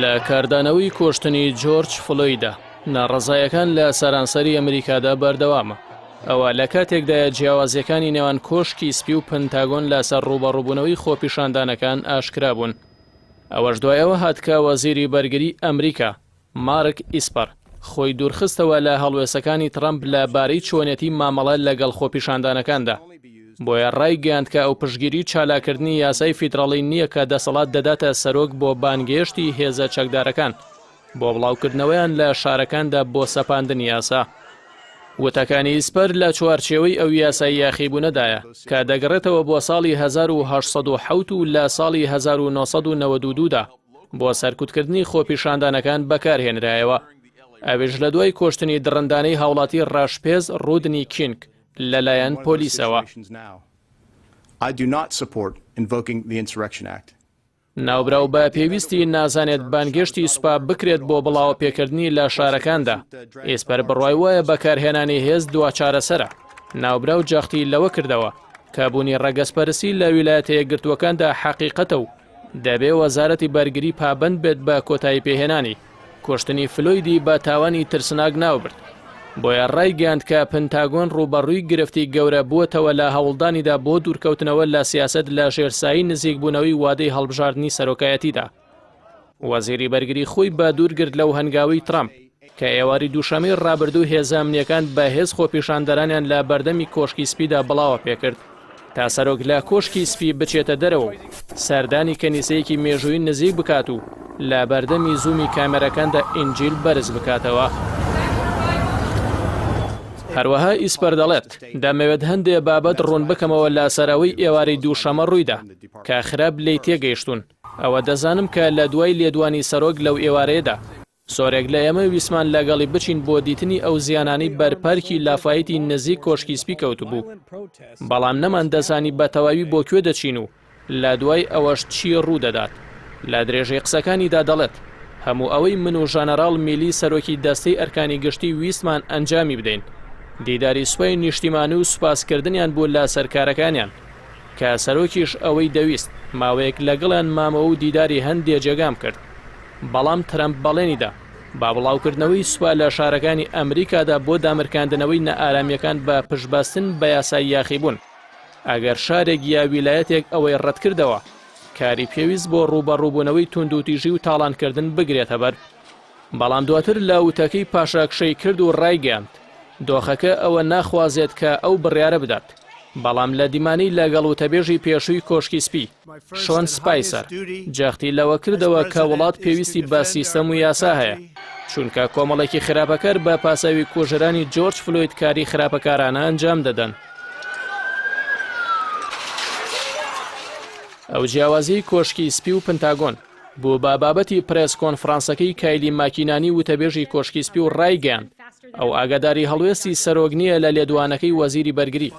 لە کاردانەوەی کۆشتنی جۆرج فلۆیدا ناڕەزایەکان لە سەرانسەری ئەمریکادا بەردەوامە. ئەوە لە کاتێکدا جیاوازیەکانی نێوان کۆشکی سپی و پنتاگۆن لەسەر ڕوبەڕووبوونەوەی خۆپیشاندانەکان ئاشکرا بوون. ئەوەش دوایەوە هاتکە وەزیری بەرگری ئەمریکا مارک ئیسپەر خۆی دوورخستەوە لە هەڵوێسەکانی ترەمپ لەبارەی چۆنێتی مامەڵە لەگەڵ خۆپیشاندانەکاندا. بۆیە ڕایگەیاند کە ئەو پشگیری چالاکردنی یاسای فیدراڵی نییە کە دەسەڵات دەداتە سەرۆک بۆ بانگێشتی هێزە چەکدارەکان بۆ بڵاوکردنەوەیان لە شارەکاندا بۆ سەپاندنی یاسا. وتەکانی ئیسپەر لە چوارچێوەی ئەو یاسای یاخیبوونەدایە کە دەگەڕێتەوە بۆ ساڵی 1970 و لە ساڵی 1992دا بۆ سەرکوتکردنی خۆپیشاندانەکان بەکارهێنرایەوە. ئەوێژ لە دوای کۆشتنی دڕندانەی هاوڵاتی ڕاشپێز ڕودنی کینگ لەلایەن پۆلیسەوە. ناوبراو بە پێویستی نازانێت بانگێشتی سوپا بکرێت بۆ بڵاوە پێکردنی لە شارەکاندا. ئێسپەر بڕوای وایە بەکارهێنانی هێز دوچارەسەرە. ناوبراو جەختی لەوە کردەوە کە بوونی ڕەگەسپەرسی لە ویلایەتە یەکگرتووەکاندا حەقیقەتە و دەبێ وەزارەتی بەرگری پابند بێت بە کۆتایی پێهێنانی کۆشتنی فلۆیدی بە تاوانی ترسناک ناوبرد. بۆیە ڕایگەیاند کە پنتاگۆن ڕوبەڕووی گرفتی گەورە بووەتەوە لە هەوڵدانیدا بۆ دوورکەوتنەوە لە سیاسەت لە ژێرسایی نزیکبوونەوەی وادەی هەڵبژاردننی سەرۆکایەتیدا. وەزیری بەرگری خۆی بە دوورگرت لەو هەنگاوی ترەمپ کە ئێواری دووشەمەی ڕابردوو هێزە ئەمنیەکان بە هێز خۆپیشاندەرانیان لە بەردەمی کۆشکی سپیدا بڵاوە پێکرد تا سەرۆک لە کۆشکی سپی بچێتە دەرەوە و سەردانی کەنیسەیەکی مێژووی نزیک بکات و لە بەردەمی زوومی کامێرەکاندا ئینجیل بەرز بکاتەوە. هەروەها ئیسپەر دەڵێت دەمەوێت هەندێک بابەت ڕوون بکەمەوە لە سەراوی ئێواری دووشەمە ڕوویدا کە خراپ لێی تێگەیشتون. ئەوە دەزانم کە لە دوای لێدوانی سەرۆک لەو ئێوارەیەدا سۆرێک لە ئێمە ویسمان لەگەڵی بچین بۆ دیتنی ئەو زیانانی بەرپارکی لافایەتی نزیک کۆشکی سپی کەوتبوو. بەڵام نەمان دەزانی بە تەواوی بۆ کوێ دەچین و لە دوای ئەوەش چی ڕوودەدات. لە درێژەی قسەکانیدا دەڵێت هەموو ئەوەی من و ژەنەڕاڵ میلی سەرۆکی دەستەی ئەرکانی گشتی ویستمان ئەنجامی بدەین دیداری سوپای نیشتیمانی و سوپاسکردنیان بوو لە سەرکارەکانیان کە سەرۆکیش ئەوەی دەویست ماوەیەک لەگەڵیان مامەوە و دیداری هەندێک جێگام کرد. بەڵام ترەمپ بەڵێنیدا با بڵاوکردنەوەی سوپا لە شارەکانی ئەمریکادا بۆ دامرکاندنەوەی نەئارامیەکان بە پشتباستن بە یاسای یاخیبوون. ئەگەر شارێک یا ویلایەتێک ئەوەی ڕەتکردەوە کاری پێویست بۆ ڕوبەڕووبوونەوەی توندوتیژی و تاڵانکردن بگرێتە بەر. بەڵام دواتر لە وتەکەی پاشاکشەی کرد و ڕایگەیاند دۆخەکە ئەوە ناخوازێت کە ئەو بڕیارە بدات. بەڵام لە دیمانی لەگەڵ وتەبێژی پێشووی کۆشکی سپی شۆن سپایسەر جەختی لەوە کردەوە کە وڵات پێویستی بە سیستەم و یاسا هەیە چونکە کۆمەڵێکی خراپەکار بە پاساوی کوژرانی جۆرج فلۆید کاری خراپەکارانە ئەنجام دەدەن. ئەو جیاوازی کۆشکی سپی و پنتاگۆن بوو بە بابەتی پرێس کۆنفرانسەکەی کایلی ماکینانی وتەبێژی کۆشکی سپی و ڕایگەیاند ئەو ئاگاداری هەڵوێستی سەرۆک نییە لە لێدوانەکەی وەزیری بەرگری.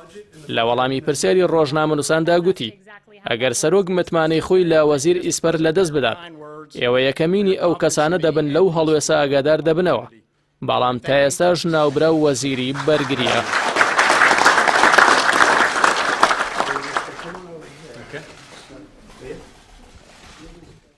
لە وەڵامی پرسیاری ڕۆژنامەنووساندا گوتی ئەگەر سەرۆک متمانەی خۆی لە وەزیر ئیسپەر لەدەست بدات ئێوە یەکەمینی ئەو کەسانە دەبن لەو هەڵوێسە ئاگادار دەبنەوە. بەڵام تا ئێستاش ناوبراو وەزیری بەرگریە.